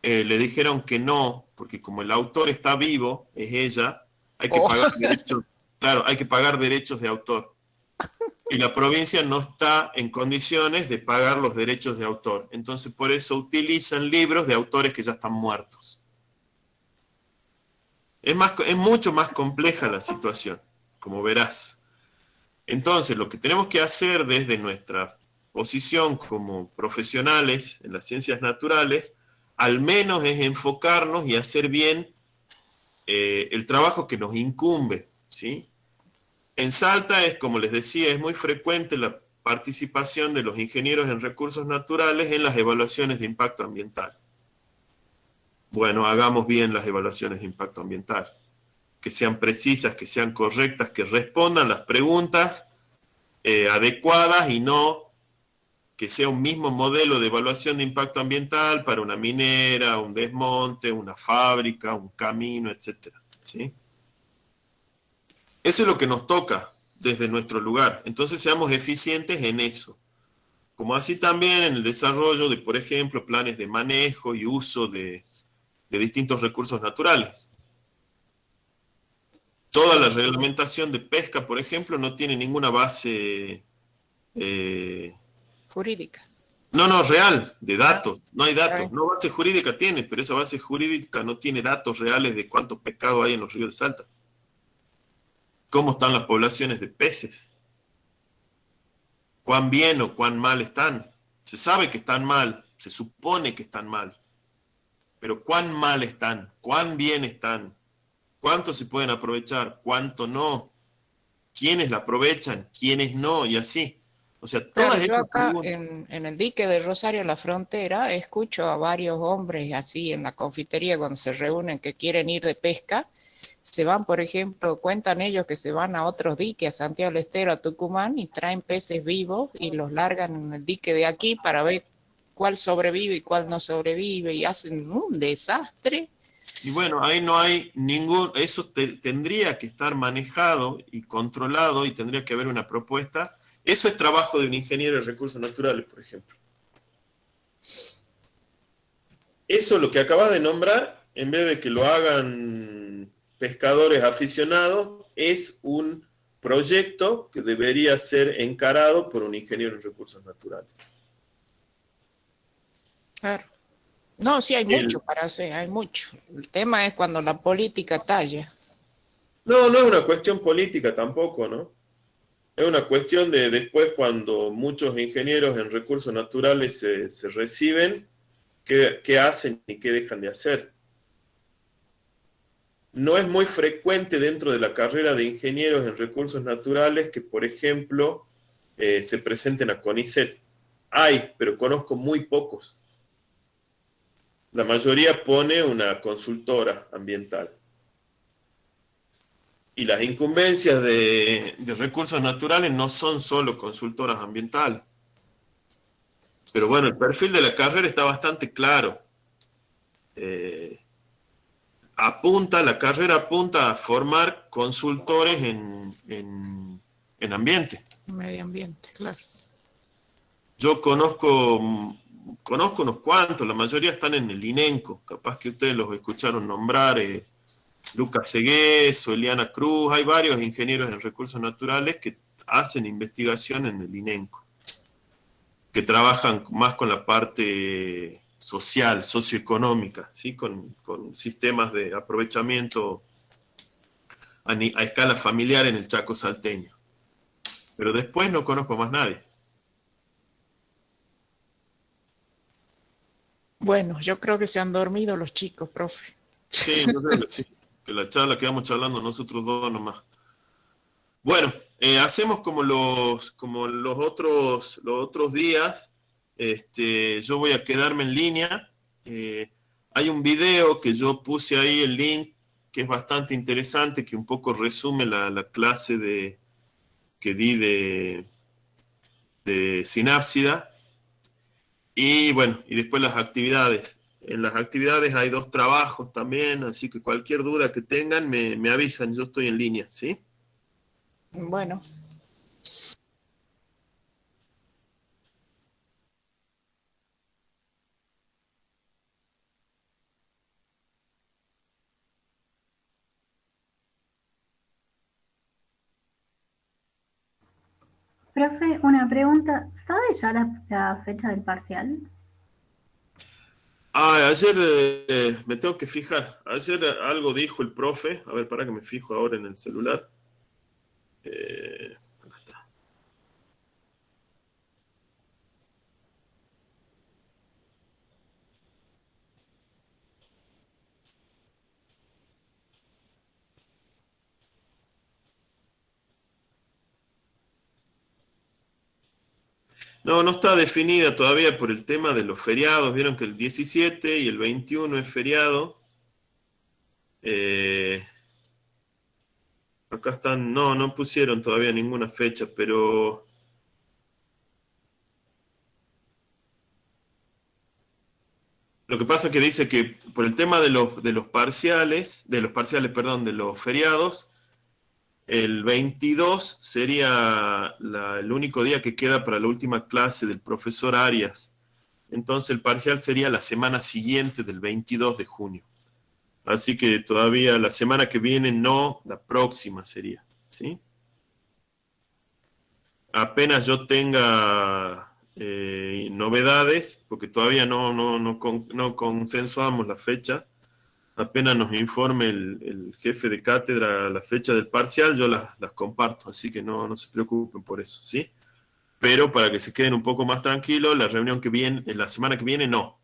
A: le dijeron que no, porque como el autor está vivo, es ella, hay que pagar derechos. Claro, hay que pagar derechos de autor. Y la provincia no está en condiciones de pagar los derechos de autor. Entonces, por eso utilizan libros de autores que ya están muertos. Es mucho más compleja la situación, como verás. Entonces, lo que tenemos que hacer desde nuestra posición como profesionales en las ciencias naturales, al menos es enfocarnos y hacer bien el trabajo que nos incumbe, ¿sí? En Salta es, como les decía, es muy frecuente la participación de los ingenieros en recursos naturales en las evaluaciones de impacto ambiental. Bueno, hagamos bien las evaluaciones de impacto ambiental, que sean precisas, que sean correctas, que respondan las preguntas adecuadas y no que sea un mismo modelo de evaluación de impacto ambiental para una minera, un desmonte, una fábrica, un camino, etc. ¿Sí? Eso es lo que nos toca desde nuestro lugar. Entonces seamos eficientes en eso. Como así también en el desarrollo de, por ejemplo, planes de manejo y uso de distintos recursos naturales. Toda la reglamentación de pesca, por ejemplo, no tiene ninguna base
D: Jurídica.
A: No, real, de datos. No hay datos. No, base jurídica tiene, pero esa base jurídica no tiene datos reales de cuánto pescado hay en los ríos de Salta. ¿Cómo están las poblaciones de peces? ¿Cuán bien o cuán mal están? Se sabe que están mal, se supone que están mal. Pero ¿cuán mal están? ¿Cuán bien están? ¿Cuánto se pueden aprovechar? ¿Cuánto no? ¿Quiénes la aprovechan? ¿Quiénes no? Y así. O sea, todas
D: Claro, yo
A: estas
D: acá
A: preguntas.
D: en el dique de Rosario, la frontera, escucho a varios hombres así en la confitería cuando se reúnen que quieren ir de pesca. Se van, por ejemplo, cuentan ellos que se van a otros diques, a Santiago del Estero, a Tucumán, y traen peces vivos y los largan en el dique de aquí para ver cuál sobrevive y cuál no sobrevive, y hacen un desastre.
A: Y bueno, ahí no hay eso tendría que estar manejado y controlado y tendría que haber una propuesta. Eso es trabajo de un ingeniero de recursos naturales, por ejemplo. Eso, lo que acabas de nombrar, en vez de que lo hagan pescadores aficionados, es un proyecto que debería ser encarado por un ingeniero en recursos naturales.
D: Claro. No, sí, hay mucho para hacer, hay mucho. El tema es cuando la política talla.
A: No es una cuestión política tampoco, ¿no? Es una cuestión de después cuando muchos ingenieros en recursos naturales se reciben, qué hacen y qué dejan de hacer. No es muy frecuente dentro de la carrera de ingenieros en recursos naturales que, por ejemplo, se presenten a CONICET. Hay, pero conozco muy pocos. La mayoría pone una consultora ambiental. Y las incumbencias de recursos naturales no son solo consultoras ambientales. Pero bueno, el perfil de la carrera está bastante claro. La carrera apunta a formar consultores en ambiente.
D: Medio ambiente, claro.
A: Yo conozco conozco unos cuantos, la mayoría están en el INENCO, capaz que ustedes los escucharon nombrar, Lucas Segués o Eliana Cruz, hay varios ingenieros en recursos naturales que hacen investigación en el INENCO, que trabajan más con la parte social, socioeconómica, ¿sí? Con sistemas de aprovechamiento a escala familiar en el Chaco salteño. Pero después no conozco más nadie.
D: Bueno, yo creo que se han dormido los chicos, profe.
A: Sí, yo creo que sí, que la charla quedamos charlando nosotros dos nomás. Bueno, hacemos como los otros días. Yo voy a quedarme en línea. Hay un video que yo puse ahí, el link, que es bastante interesante, que un poco resume la clase que di de sinápsida. Y bueno, y después las actividades. En las actividades hay 2 trabajos también, así que cualquier duda que tengan me avisan, yo estoy en línea, ¿sí?
D: Bueno,
C: Profe, una pregunta. ¿Sabe ya la fecha del parcial?
A: Ayer me tengo que fijar. Ayer algo dijo el profe. A ver, para que me fijo ahora en el celular. Acá está. No, no está definida todavía por el tema de los feriados. Vieron que el 17 y el 21 es feriado. Eh, Acá están, no pusieron todavía ninguna fecha, pero lo que pasa es que dice que por el tema de los parciales, perdón, de los feriados, el 22 sería el único día que queda para la última clase del profesor Arias. Entonces el parcial sería la semana siguiente del 22 de junio. Así que todavía la semana que viene no, la próxima sería, ¿sí? Apenas yo tenga novedades, porque todavía no consensuamos la fecha, apenas nos informe el jefe de cátedra la fecha del parcial, yo las comparto, así que no se preocupen por eso, ¿sí? Pero para que se queden un poco más tranquilos, la reunión que viene, la semana que viene no,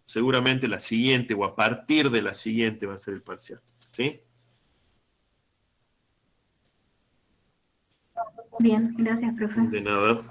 A: seguramente la siguiente o a partir de la siguiente va a ser el parcial, ¿sí?
C: Bien, gracias, profe.
A: De nada.